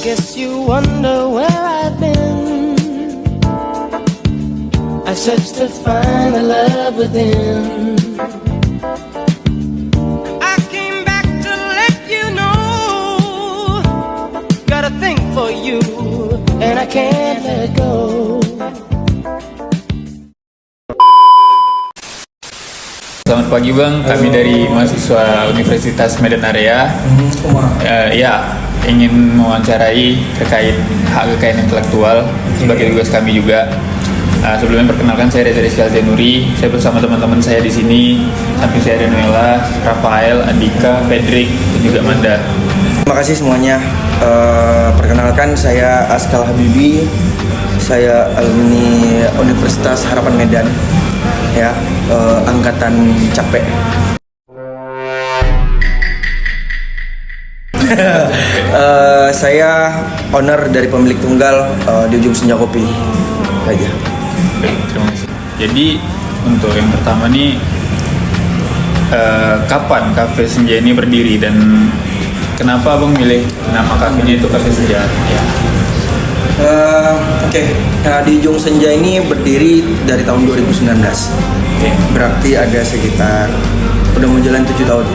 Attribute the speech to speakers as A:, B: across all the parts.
A: guess you wonder where I've been. I searched to find the love within. I came back to let you know. Got a thing for you, and I can't let go.
B: Selamat pagi Bang, kami dari mahasiswa Universitas Medan Area. Ingin mewawancarai terkait hak kekayaan intelektual sebagai tugas kami juga. Sebelumnya perkenalkan, saya Reza Rizky Alzenuri. Saya bersama teman-teman saya di sini. Samping saya ada Noella, Rafael, Andika, Fedrik, dan juga Manda.
C: Terima kasih semuanya. Perkenalkan, saya Askal Habibi. Saya alumni Universitas Harapan Medan. Angkatan capek. Saya owner dari pemilik tunggal di Ujung Senja Kopi. Aja.
B: Baik, terima kasih. Jadi untuk yang pertama nih, kapan Cafe Senja ini berdiri dan kenapa Abang milih nama kafenya itu Cafe Senja?
C: Di Ujung Senja ini berdiri dari tahun 2019. Berarti ada sekitar udah mau jalan 7 tahun.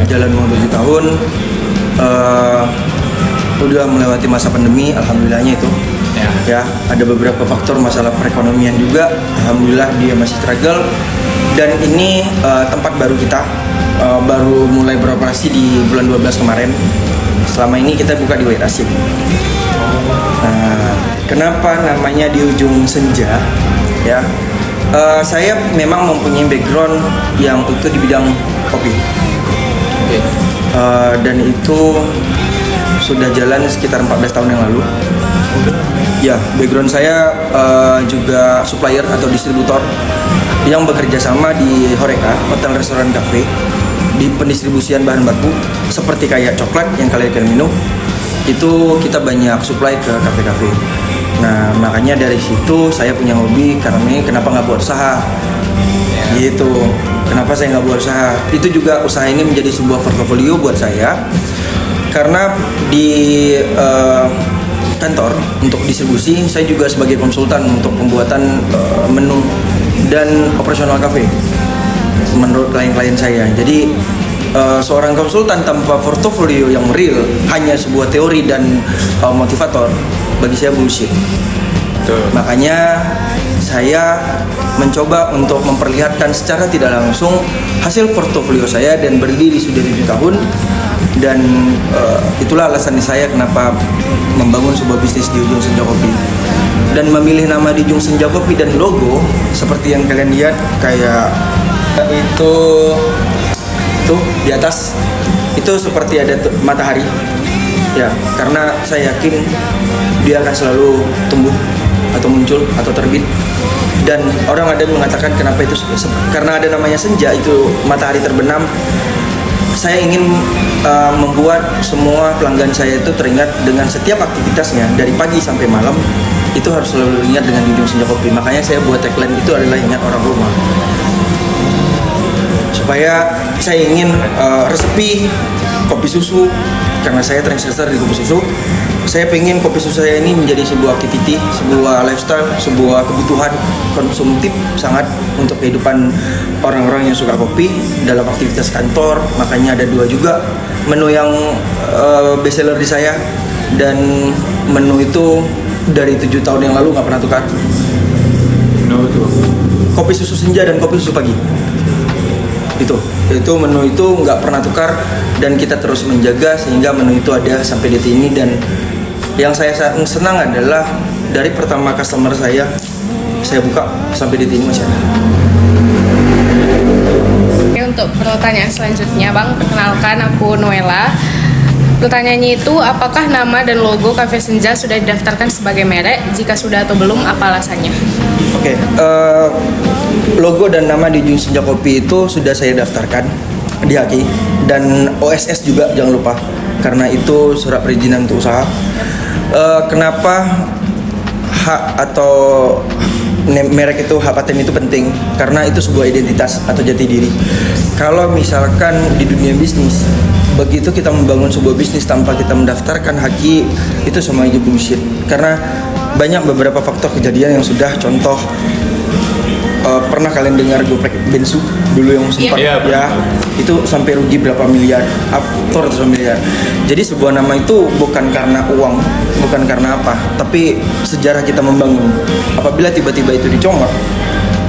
C: Jalan mau 7 tahun. Udah melewati masa pandemi, alhamdulillahnya itu. Ya, ada beberapa faktor masalah perekonomian juga. Alhamdulillah dia masih struggle. Dan ini tempat baru kita, baru mulai beroperasi di bulan 12 kemarin. Selama ini kita buka di White Asyik. Kenapa namanya di Ujung Senja? Ya, saya memang mempunyai background yang itu di bidang kopi. Dan itu sudah jalan sekitar 14 tahun yang lalu. Ya, background saya juga supplier atau distributor yang bekerja sama di Horeca, hotel restoran cafe, di pendistribusian bahan baku seperti kayak coklat yang kalian minum. Itu kita banyak supply ke kafe-kafe. Nah, makanya dari situ saya punya hobi karena kenapa nggak buat usaha gitu. Kenapa saya nggak buat usaha? Itu juga usaha ini menjadi sebuah portofolio buat saya karena di kantor untuk distribusi saya juga sebagai konsultan untuk pembuatan menu dan operasional kafe menurut klien-klien saya. Jadi seorang konsultan tanpa portofolio yang real, hanya sebuah teori dan motivator, bagi saya bullshit. Makanya saya mencoba untuk memperlihatkan secara tidak langsung hasil portofolio saya dan berdiri sudah 7 tahun. Dan itulah alasan saya kenapa membangun sebuah bisnis di Ujung Senja Kopi dan memilih nama di Ujung Senja Kopi dan logo seperti yang kalian lihat kayak itu tuh di atas itu seperti ada matahari ya, karena saya yakin dia akan selalu tumbuh atau muncul atau terbit. Dan orang ada mengatakan kenapa itu karena ada namanya senja, itu matahari terbenam. Saya ingin membuat semua pelanggan saya itu teringat dengan setiap aktivitasnya dari pagi sampai malam itu harus selalu ingat dengan Ujung Senja Kopi. Makanya saya buat tagline itu adalah ingat orang rumah. Supaya saya ingin resepi kopi susu, karena saya trendsetter di kopi susu. Saya pengen kopi susu saya ini menjadi sebuah activity, sebuah lifestyle, sebuah kebutuhan konsumtif sangat untuk kehidupan orang-orang yang suka kopi dalam aktivitas kantor. Makanya ada 2 juga menu yang best seller di saya, dan menu itu dari 7 tahun yang lalu nggak pernah tukar. Kopi susu senja dan kopi susu pagi. Itu menu itu nggak pernah tukar dan kita terus menjaga sehingga menu itu ada sampai detik ini. Dan yang saya senang adalah dari pertama customer saya buka sampai detik ini masih ada.
D: Oke, untuk pertanyaan selanjutnya Bang, perkenalkan aku Noella. Pertanyaannya itu, apakah nama dan logo Cafe Senja sudah didaftarkan sebagai merek? Jika sudah atau belum, apa alasannya?
C: Oke, logo dan nama di Ujung Senja Kopi itu sudah saya daftarkan di HAKI dan OSS juga, jangan lupa, karena itu surat perizinan untuk usaha. Kenapa hak atau merek itu, hak paten itu penting? Karena itu sebuah identitas atau jati diri. Kalau misalkan di dunia bisnis begitu kita membangun sebuah bisnis tanpa kita mendaftarkan haki, itu semua aja bullshit. Karena banyak beberapa faktor kejadian yang sudah, contoh pernah kalian dengar goprek bensu dulu yang sempat
B: Iya.
C: itu sampai rugi berapa miliar, atau ratusan miliar. Jadi sebuah nama itu bukan karena uang, bukan karena apa, tapi sejarah kita membangun. Apabila tiba-tiba itu dicomot,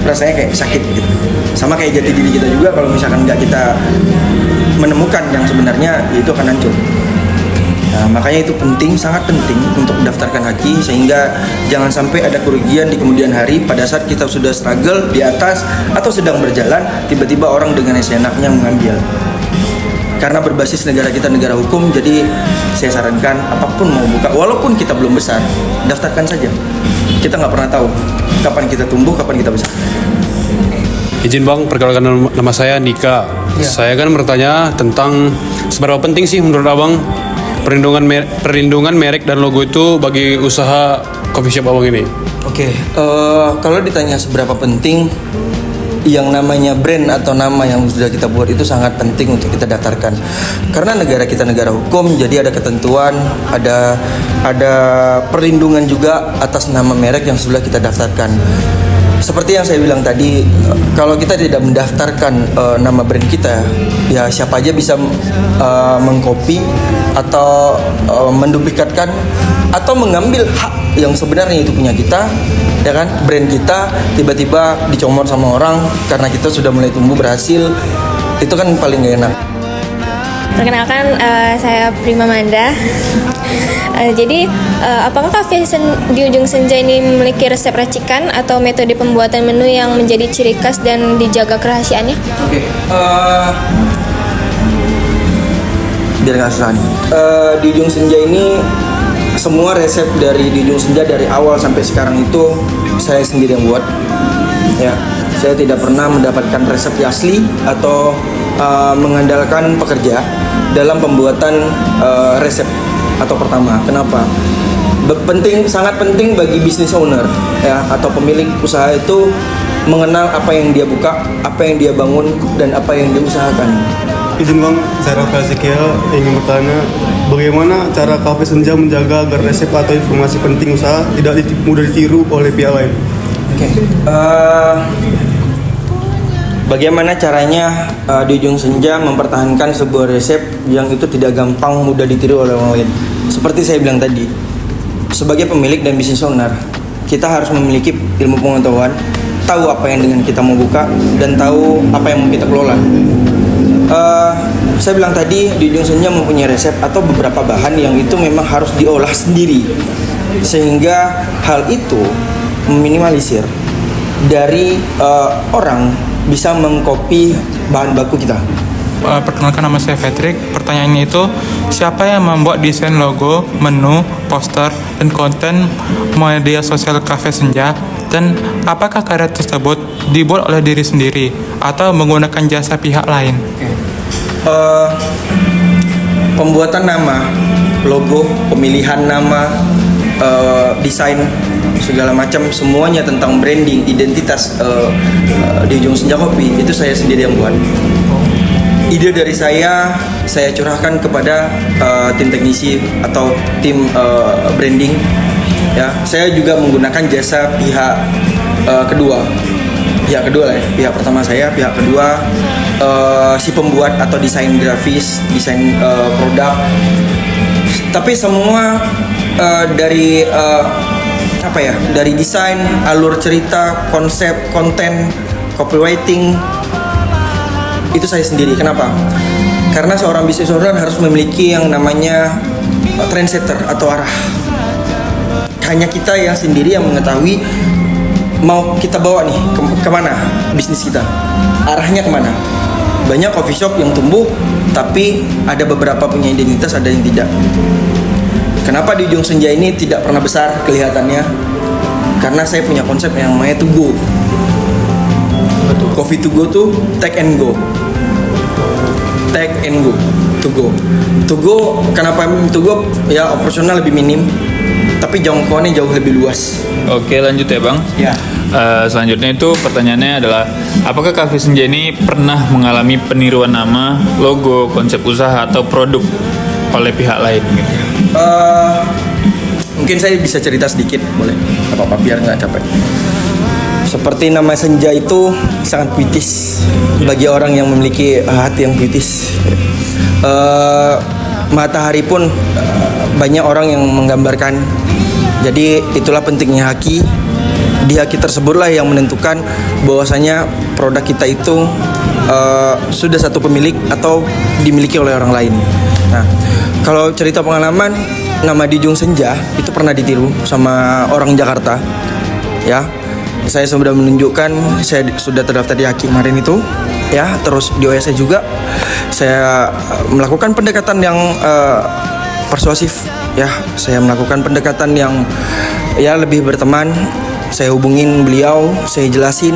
C: rasanya kayak sakit gitu. Sama kayak jati diri kita juga, kalau misalkan nggak kita menemukan yang sebenarnya, itu akan hancur. Nah, makanya itu penting, sangat penting untuk mendaftarkan haki, sehingga jangan sampai ada kerugian di kemudian hari pada saat kita sudah struggle di atas atau sedang berjalan, tiba-tiba orang dengan seenaknya mengambil. Karena berbasis negara kita negara hukum, jadi saya sarankan apapun mau buka, walaupun kita belum besar, daftarkan saja. Kita nggak pernah tahu kapan kita tumbuh, kapan kita besar.
E: Izin Bang, perkenalkan nama saya Nika.
C: Ya.
E: Saya kan bertanya tentang seberapa penting sih menurut Abang perlindungan merek dan logo itu bagi usaha coffee shop Abang ini?
C: Oke, kalau ditanya seberapa penting, yang namanya brand atau nama yang sudah kita buat itu sangat penting untuk kita daftarkan. Karena negara kita negara hukum, jadi ada ketentuan, ada perlindungan juga atas nama merek yang sudah kita daftarkan. Seperti yang saya bilang tadi, kalau kita tidak mendaftarkan nama brand kita, ya siapa aja bisa mengcopy atau menduplikatkan atau mengambil hak yang sebenarnya itu punya kita, ya kan? Brand kita tiba-tiba dicomot sama orang karena kita sudah mulai tumbuh berhasil, itu kan paling gak enak.
F: Perkenalkan, saya Prima Manda. Apakah kafe di ujung senja ini memiliki resep racikan atau metode pembuatan menu yang menjadi ciri khas dan dijaga kerahasiaannya?
C: Oke, biar nggak susah nih. Di ujung senja ini semua resep dari di ujung senja dari awal sampai sekarang itu saya sendiri yang buat. Ya, saya tidak pernah mendapatkan resep asli atau mengandalkan pekerja dalam pembuatan resep atau pertama. Kenapa? Sangat penting bagi business owner ya atau pemilik usaha itu mengenal apa yang dia buka, apa yang dia bangun, dan apa yang dia usahakan.
G: Izin Bang, saya Rafael Ezekiel ingin bertanya, bagaimana cara Cafe Senja menjaga agar resep atau informasi penting usaha tidak mudah ditiru oleh pihak lain?
C: Oke. Bagaimana caranya di ujung senja mempertahankan sebuah resep yang itu tidak gampang mudah ditiru oleh orang lain? Seperti saya bilang tadi, sebagai pemilik dan business owner, kita harus memiliki ilmu pengetahuan, tahu apa yang dengan kita mau buka, dan tahu apa yang mau kita kelola. Saya bilang tadi, di ujung senja mempunyai resep atau beberapa bahan yang itu memang harus diolah sendiri, sehingga hal itu meminimalisir dari orang bisa mengcopy bahan baku kita.
H: Perkenalkan, nama saya Patrick. Pertanyaannya itu, siapa yang membuat desain logo, menu, poster, dan konten media sosial Cafe Senja? Dan apakah karya tersebut dibuat oleh diri sendiri atau menggunakan jasa pihak lain?
C: Pembuatan nama, logo, pemilihan nama, desain, segala macam, semuanya tentang branding, identitas di ujung senja kopi itu saya sendiri yang buat. Ide dari saya curahkan kepada tim teknisi atau tim branding. Ya, saya juga menggunakan jasa pihak kedua lah ya. Pihak pertama saya, pihak kedua si pembuat atau desain grafis, desain produk. Tapi semua dari dari desain, alur cerita, konsep, konten, copywriting, itu saya sendiri. Kenapa? Karena seorang business owner harus memiliki yang namanya trendsetter atau arah. Hanya kita yang sendiri yang mengetahui mau kita bawa nih kemana bisnis kita, arahnya kemana. Banyak coffee shop yang tumbuh, tapi ada beberapa punya identitas, ada yang tidak. Kenapa di ujung senja ini tidak pernah besar kelihatannya? Karena saya punya konsep yang namanya to go. Coffee to go tuh take and go. Take and go. To go. To go, kenapa to go? Ya operasional lebih minim, tapi jangkauannya jauh lebih luas.
B: Oke, lanjut ya Bang.
C: Ya.
B: Selanjutnya itu pertanyaannya adalah apakah Cafe Senja ini pernah mengalami peniruan nama, logo, konsep usaha atau produk oleh pihak lain gitu?
C: Mungkin saya bisa cerita sedikit, boleh? Apa-apa biar nggak capek. Seperti nama Senja itu sangat puitis bagi orang yang memiliki hati yang puitis. Matahari pun banyak orang yang menggambarkan. Jadi itulah pentingnya haki. Di haki tersebutlah yang menentukan bahwasanya produk kita itu sudah satu pemilik atau dimiliki oleh orang lain. Nah, kalau cerita pengalaman, nama Dijung Senja itu pernah ditiru sama orang Jakarta. Ya, saya sudah menunjukkan, saya sudah terdaftar di haki kemarin itu. Ya, terus di OSC juga saya melakukan pendekatan yang persuasif. Ya, saya melakukan pendekatan yang ya lebih berteman. Saya hubungin beliau, saya jelasin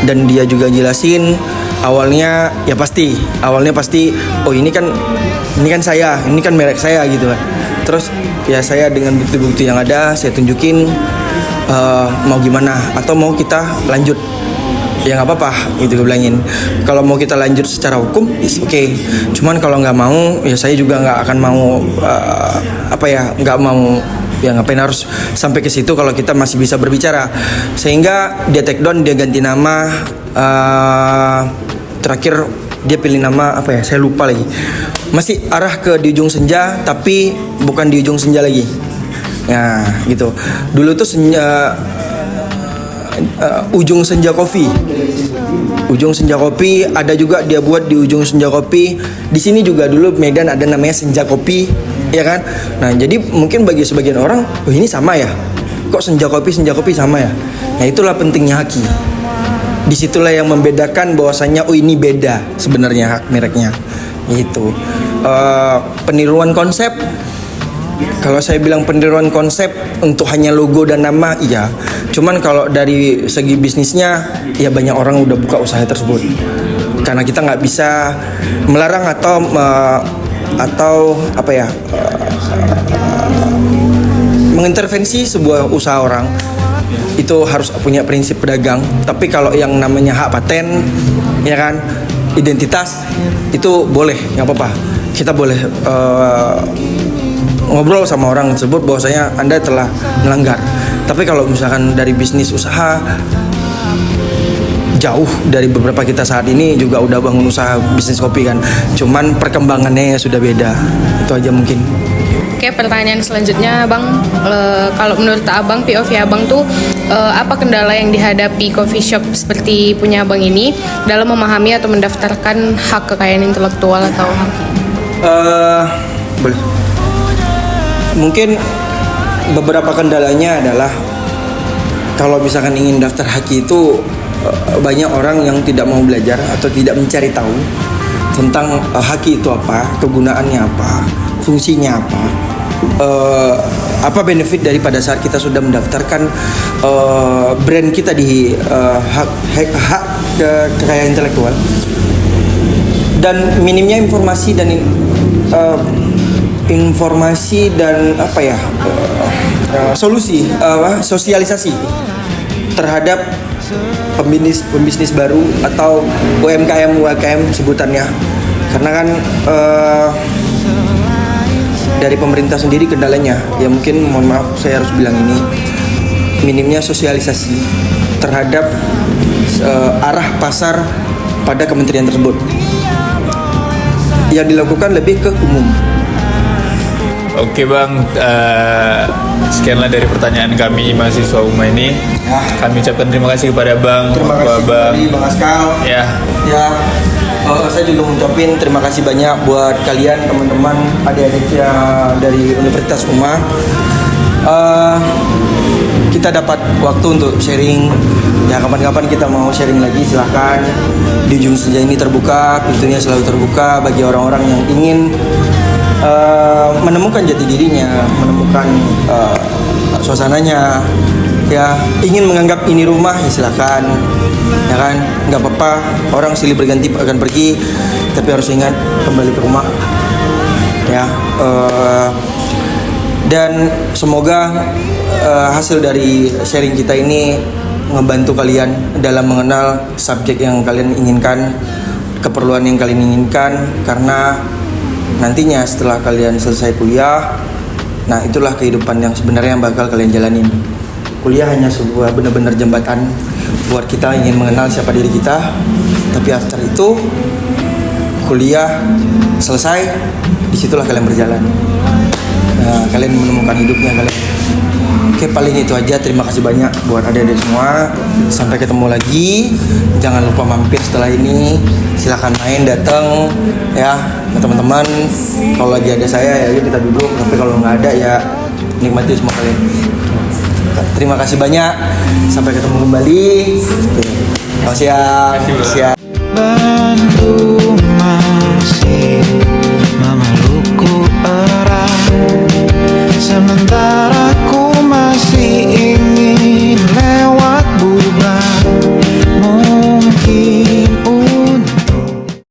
C: dan dia juga jelasin. Awalnya pasti oh ini kan saya, ini kan merek saya gitu kan. Terus ya saya dengan bukti-bukti yang ada saya tunjukin mau gimana atau mau kita lanjut. Ya nggak apa-apa gitu gue bilangin. Kalau mau kita lanjut secara hukum, oke. Cuman kalau nggak mau, ya saya juga nggak akan mau nggak mau. Ya ngapain harus sampai ke situ kalau kita masih bisa berbicara. Sehingga dia take down, dia ganti nama. Terakhir dia pilih nama saya lupa lagi. Masih arah ke Di Ujung Senja, tapi bukan Di Ujung Senja lagi. Ya gitu. Dulu tuh Ujung Senja Kopi. Ujung Senja Kopi ada juga dia buat di Ujung Senja Kopi. Di sini juga dulu Medan ada namanya Senja Kopi, ya kan? Nah, jadi mungkin bagi sebagian orang, oh ini sama ya. Kok Senja Kopi sama ya? Nah, itulah pentingnya haki. Disitulah yang membedakan bahwasanya oh ini beda sebenarnya hak mereknya. Gitu. Peniruan konsep. Kalau saya bilang peniruan konsep untuk hanya logo dan nama, iya. Cuman kalau dari segi bisnisnya, ya banyak orang udah buka usaha tersebut. Karena kita nggak bisa melarang atau mengintervensi sebuah usaha orang. Itu harus punya prinsip pedagang. Tapi kalau yang namanya hak paten, ya kan, identitas itu boleh, nggak apa-apa. Kita boleh ngobrol sama orang tersebut bahwasanya Anda telah melanggar. Tapi kalau misalkan dari bisnis usaha, jauh dari beberapa kita saat ini juga udah bangun usaha bisnis kopi kan. Cuman perkembangannya sudah beda. Itu aja mungkin.
D: Oke, pertanyaan selanjutnya Bang, kalau menurut Abang, POV Abang tuh apa kendala yang dihadapi coffee shop seperti punya Abang ini dalam memahami atau mendaftarkan hak kekayaan intelektual atau hak?
C: Boleh. Mungkin beberapa kendalanya adalah kalau misalkan ingin daftar haki itu banyak orang yang tidak mau belajar atau tidak mencari tahu tentang haki itu apa, kegunaannya apa, fungsinya apa benefit daripada saat kita sudah mendaftarkan brand kita di hak kekayaan intelektual. Dan minimnya informasi dan sosialisasi terhadap pembisnis baru atau UMKM sebutannya. Karena kan dari pemerintah sendiri kendalanya, ya mungkin mohon maaf saya harus bilang ini, minimnya sosialisasi terhadap arah pasar pada kementerian tersebut. Yang dilakukan lebih ke umum.
B: Oke Bang, sekianlah dari pertanyaan kami mahasiswa UMA ini. Ya. Kami ucapkan terima kasih kepada Bang.
C: Terima kasih
B: Bang.
C: Bang Askal.
B: Ya.
C: Saya juga mengucapin terima kasih banyak buat kalian teman-teman adik-adik dari Universitas UMA. Kita dapat waktu untuk sharing. Ya kapan-kapan kita mau sharing lagi silahkan. Di Ujung Senja ini terbuka, pintunya selalu terbuka bagi orang-orang yang ingin menemukan jati dirinya, menemukan suasananya, ya ingin menganggap ini rumah, ya silakan, ya kan, nggak apa-apa. Orang silih berganti akan pergi, tapi harus ingat kembali ke rumah, ya. Dan semoga hasil dari sharing kita ini ngebantu kalian dalam mengenal subjek yang kalian inginkan, keperluan yang kalian inginkan, karena nantinya setelah kalian selesai kuliah, nah itulah kehidupan yang sebenarnya yang bakal kalian jalanin. Kuliah hanya sebuah benar-benar jembatan buat kita ingin mengenal siapa diri kita, tapi after itu kuliah selesai, disitulah kalian berjalan. Nah, kalian menemukan hidupnya kalian. Oke, paling itu aja. Terima kasih banyak buat adik-adik semua. Sampai ketemu lagi. Jangan lupa mampir setelah ini. Silakan main, datang ya teman-teman. Kalau lagi ada saya ya kita duduk. Tapi kalau nggak ada ya nikmati semua kalian. Terima kasih banyak. Sampai ketemu kembali. Oke. Siap.
A: Bandung Mas